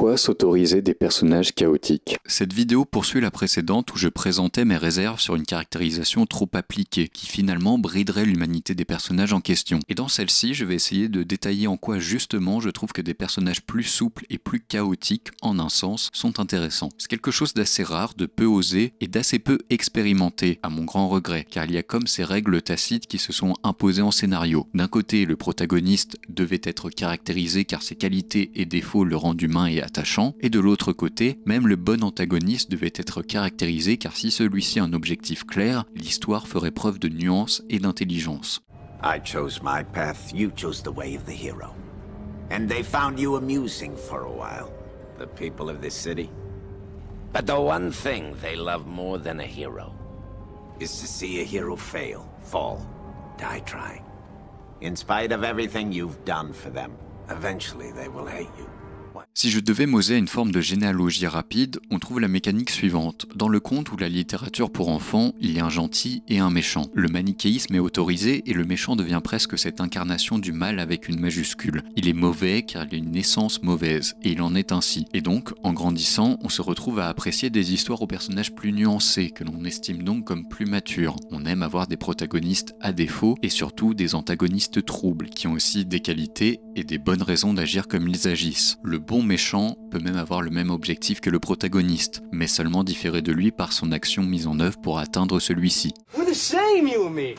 Pourquoi s'autoriser des personnages chaotiques? Cette vidéo poursuit la précédente où je présentais mes réserves sur une caractérisation trop appliquée, qui finalement briderait l'humanité des personnages en question. Et dans celle-ci, je vais essayer de détailler en quoi justement je trouve que des personnages plus souples et plus chaotiques, en un sens, sont intéressants. C'est quelque chose d'assez rare, de peu osé et d'assez peu expérimenté, à mon grand regret, car il y a comme ces règles tacites qui se sont imposées en scénario. D'un côté, le protagoniste devait être caractérisé car ses qualités et défauts le rendent humain et attachant, et de l'autre côté, même le bon antagoniste devait être caractérisé car si celui-ci a un objectif clair, l'histoire ferait preuve de nuance et d'intelligence. I chose my path, you chose the way of the hero. And they found you amusing for a while, the people of this city. But the one thing they love more than a hero is to see a hero fail, fall, die trying. In spite of everything you've done for them, eventually they will hate you. Si je devais moser une forme de généalogie rapide, on trouve la mécanique suivante. Dans le conte ou la littérature pour enfants, il y a un gentil et un méchant. Le manichéisme est autorisé et le méchant devient presque cette incarnation du mal avec une majuscule. Il est mauvais car il a une naissance mauvaise, et il en est ainsi. Et donc, en grandissant, on se retrouve à apprécier des histoires aux personnages plus nuancés, que l'on estime donc comme plus matures. On aime avoir des protagonistes à défaut, et surtout des antagonistes troubles, qui ont aussi des qualités et des bonnes raisons d'agir comme ils agissent. Le bon méchant peut même avoir le même objectif que le protagoniste, mais seulement différer de lui par son action mise en œuvre pour atteindre celui-ci. We're the same, you and me.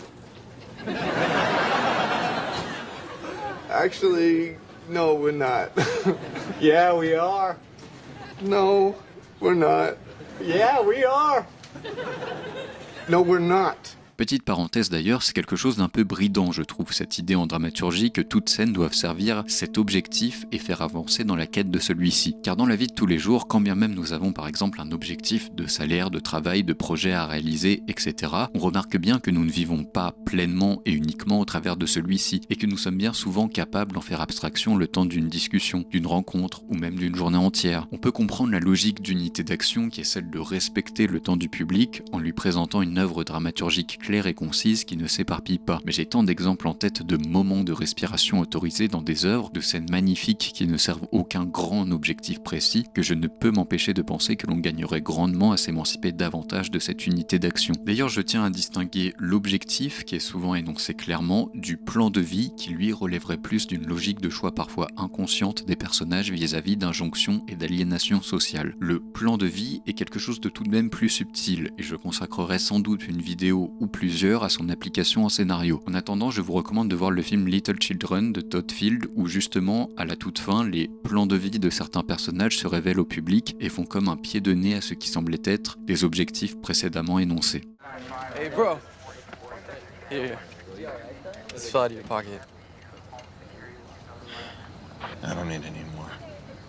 Actually, no, we're not. Yeah, we are. No, we're not. Yeah, we are. No, we're not. Petite parenthèse d'ailleurs, c'est quelque chose d'un peu bridant je trouve, cette idée en dramaturgie que toutes scènes doivent servir cet objectif et faire avancer dans la quête de celui-ci. Car dans la vie de tous les jours, quand bien même nous avons par exemple un objectif de salaire, de travail, de projet à réaliser, etc., on remarque bien que nous ne vivons pas pleinement et uniquement au travers de celui-ci, et que nous sommes bien souvent capables d'en faire abstraction le temps d'une discussion, d'une rencontre ou même d'une journée entière. On peut comprendre la logique d'unité d'action qui est celle de respecter le temps du public en lui présentant une œuvre dramaturgique claire et concise qui ne s'éparpille pas. Mais j'ai tant d'exemples en tête de moments de respiration autorisés dans des œuvres, de scènes magnifiques qui ne servent aucun grand objectif précis, que je ne peux m'empêcher de penser que l'on gagnerait grandement à s'émanciper davantage de cette unité d'action. D'ailleurs, je tiens à distinguer l'objectif, qui est souvent énoncé clairement, du plan de vie, qui lui relèverait plus d'une logique de choix parfois inconsciente des personnages vis-à-vis d'injonctions et d'aliénation sociale. Le plan de vie est quelque chose de tout de même plus subtil, et je consacrerai sans doute une vidéo ou plusieurs à son application en scénario. En attendant, je vous recommande de voir le film Little Children de Todd Field où justement, à la toute fin, les plans de vie de certains personnages se révèlent au public et font comme un pied de nez à ce qui semblait être des objectifs précédemment énoncés. Hey bro, here, let's fill out your pocket. I don't need any more.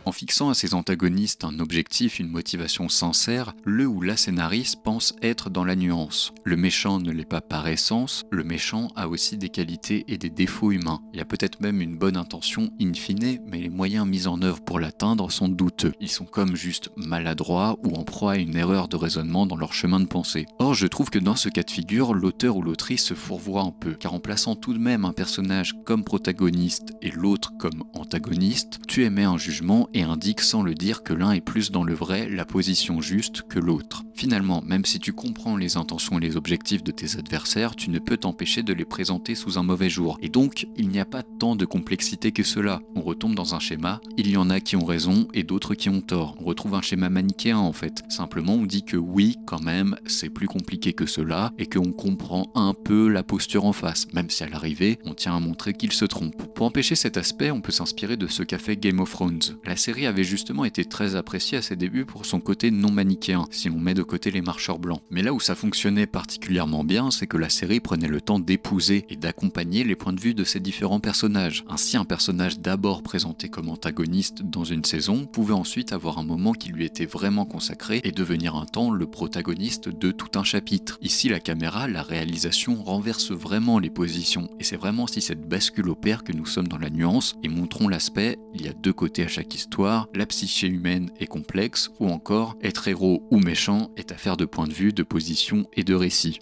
En fixant à ses antagonistes un objectif, une motivation sincère, le ou la scénariste pense être dans la nuance. Le méchant ne l'est pas par essence, le méchant a aussi des qualités et des défauts humains. Il y a peut-être même une bonne intention in fine, mais les moyens mis en œuvre pour l'atteindre sont douteux. Ils sont comme juste maladroits ou en proie à une erreur de raisonnement dans leur chemin de pensée. Or, je trouve que dans ce cas de figure, l'auteur ou l'autrice se fourvoie un peu, car en plaçant tout de même un personnage comme protagoniste et l'autre comme antagoniste, tu émets un jugement et indique sans le dire que l'un est plus dans le vrai, la position juste que l'autre. Finalement, même si tu comprends les intentions et les objectifs de tes adversaires, tu ne peux t'empêcher de les présenter sous un mauvais jour. Et donc, il n'y a pas tant de complexité que cela. On retombe dans un schéma, il y en a qui ont raison et d'autres qui ont tort. On retrouve un schéma manichéen en fait. Simplement, on dit que oui, quand même, c'est plus compliqué que cela et qu'on comprend un peu la posture en face, même si à l'arrivée, on tient à montrer qu'il se trompe. Pour empêcher cet aspect, on peut s'inspirer de ce qu'a fait Game of Thrones. La série avait justement été très appréciée à ses débuts pour son côté non manichéen, si l'on met de côté les marcheurs blancs. Mais là où ça fonctionnait particulièrement bien, c'est que la série prenait le temps d'épouser et d'accompagner les points de vue de ces différents personnages. Ainsi, un personnage d'abord présenté comme antagoniste dans une saison pouvait ensuite avoir un moment qui lui était vraiment consacré et devenir un temps le protagoniste de tout un chapitre. Ici, la caméra, la réalisation renverse vraiment les positions, et c'est vraiment si cette bascule opère que nous sommes dans la nuance et montrons l'aspect, il y a deux côtés à chaque histoire, la psyché humaine est complexe, ou encore être héros ou méchant est affaire de point de vue, de position et de récit.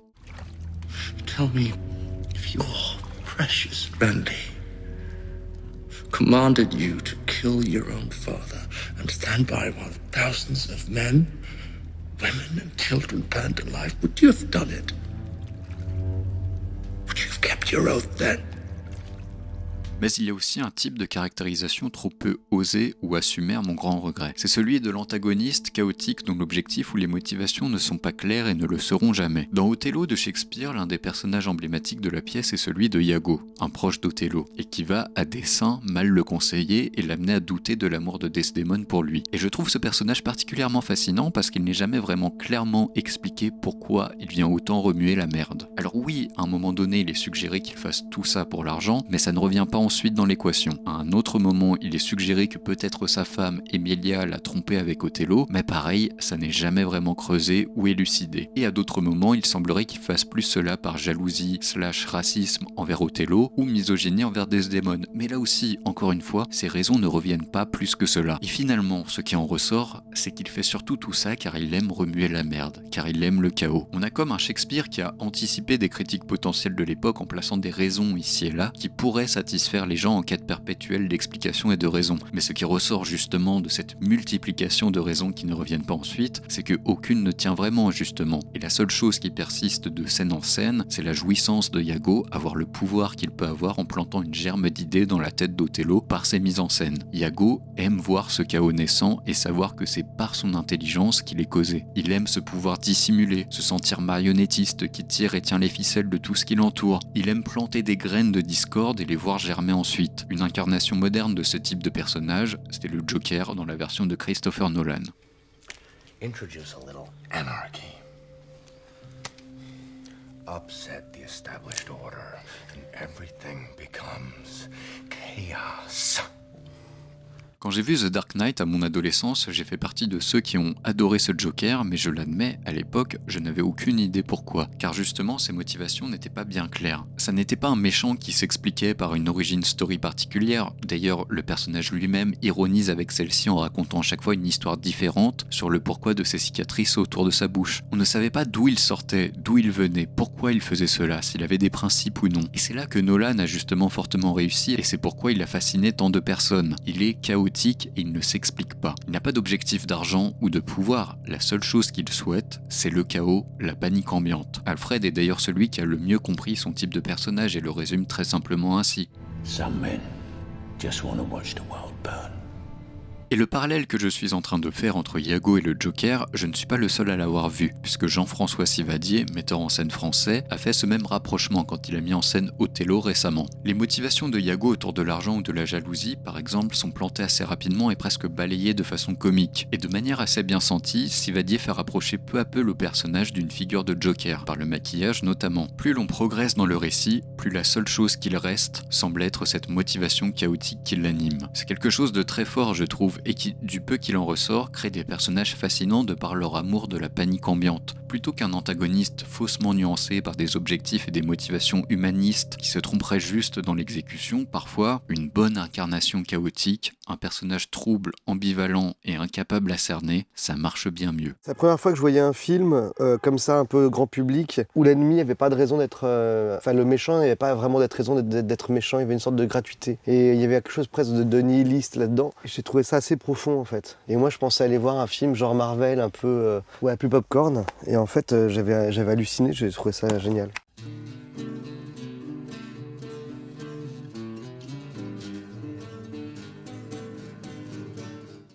Tell me if your precious Randy commanded you to kill your own father and stand by while thousands of men, women and children burned alive, would you have done it? Would you have kept your oath then? Mais il y a aussi un type de caractérisation trop peu osé ou assumé à mon grand regret. C'est celui de l'antagoniste chaotique dont l'objectif ou les motivations ne sont pas claires et ne le seront jamais. Dans Othello de Shakespeare, l'un des personnages emblématiques de la pièce est celui de Iago, un proche d'Othello, et qui va à dessein mal le conseiller et l'amener à douter de l'amour de Desdémone pour lui. Et je trouve ce personnage particulièrement fascinant parce qu'il n'est jamais vraiment clairement expliqué pourquoi il vient autant remuer la merde. Alors oui, à un moment donné, il est suggéré qu'il fasse tout ça pour l'argent, mais ça ne revient pas ensuite dans l'équation. À un autre moment, il est suggéré que peut-être sa femme, Emilia, l'a trompé avec Othello, mais pareil, ça n'est jamais vraiment creusé ou élucidé. Et à d'autres moments, il semblerait qu'il fasse plus cela par jalousie / racisme envers Othello ou misogynie envers Desdémone. Mais là aussi, encore une fois, ces raisons ne reviennent pas plus que cela. Et finalement, ce qui en ressort, c'est qu'il fait surtout tout ça car il aime remuer la merde, car il aime le chaos. On a comme un Shakespeare qui a anticipé des critiques potentielles de l'époque en plaçant des raisons ici et là qui pourraient satisfaire les gens en quête perpétuelle d'explications et de raisons. Mais ce qui ressort justement de cette multiplication de raisons qui ne reviennent pas ensuite, c'est que aucune ne tient vraiment justement. Et la seule chose qui persiste de scène en scène, c'est la jouissance de Iago à voir le pouvoir qu'il peut avoir en plantant une germe d'idées dans la tête d'Othello par ses mises en scène. Iago aime voir ce chaos naissant et savoir que c'est par son intelligence qu'il est causé. Il aime ce pouvoir dissimuler, se sentir marionnettiste qui tire et tient les ficelles de tout ce qui l'entoure. Il aime planter des graines de discorde et les voir germer ensuite. Une incarnation moderne de ce type de personnage, c'était le Joker dans la version de Christopher Nolan. Introduce a little anarchy. Upset the established order, and everything becomes chaos. Quand j'ai vu The Dark Knight à mon adolescence, j'ai fait partie de ceux qui ont adoré ce Joker, mais je l'admets, à l'époque, je n'avais aucune idée pourquoi. Car justement, ses motivations n'étaient pas bien claires. Ça n'était pas un méchant qui s'expliquait par une origin story particulière. D'ailleurs, le personnage lui-même ironise avec celle-ci en racontant à chaque fois une histoire différente sur le pourquoi de ses cicatrices autour de sa bouche. On ne savait pas d'où il sortait, d'où il venait, pourquoi il faisait cela, s'il avait des principes ou non. Et c'est là que Nolan a justement fortement réussi, et c'est pourquoi il a fasciné tant de personnes. Il est chaotique et il ne s'explique pas. Il n'a pas d'objectif d'argent ou de pouvoir. La seule chose qu'il souhaite, c'est le chaos, la panique ambiante. Alfred est d'ailleurs celui qui a le mieux compris son type de personnage et le résume très simplement ainsi. Some men just want to watch the world burn. Et le parallèle que je suis en train de faire entre Iago et le Joker, je ne suis pas le seul à l'avoir vu, puisque Jean-François Sivadier, metteur en scène français, a fait ce même rapprochement quand il a mis en scène Othello récemment. Les motivations de Iago autour de l'argent ou de la jalousie, par exemple, sont plantées assez rapidement et presque balayées de façon comique. Et de manière assez bien sentie, Sivadier fait rapprocher peu à peu le personnage d'une figure de Joker, par le maquillage notamment. Plus l'on progresse dans le récit, plus la seule chose qu'il reste semble être cette motivation chaotique qui l'anime. C'est quelque chose de très fort, je trouve, et qui, du peu qu'il en ressort, crée des personnages fascinants de par leur amour de la panique ambiante. Plutôt qu'un antagoniste faussement nuancé par des objectifs et des motivations humanistes qui se tromperaient juste dans l'exécution, parfois, une bonne incarnation chaotique, un personnage trouble, ambivalent et incapable à cerner, ça marche bien mieux. C'est la première fois que je voyais un film comme ça, un peu grand public, où l'ennemi n'avait pas de raison d'être... Enfin, le méchant n'avait pas vraiment raison d'être méchant, il y avait une sorte de gratuité. Et il y avait quelque chose presque de nihiliste là-dedans. J'ai trouvé ça assez profond, en fait. Et moi, je pensais aller voir un film genre Marvel, un peu plus popcorn. Et en fait, j'avais halluciné, j'ai trouvé ça génial.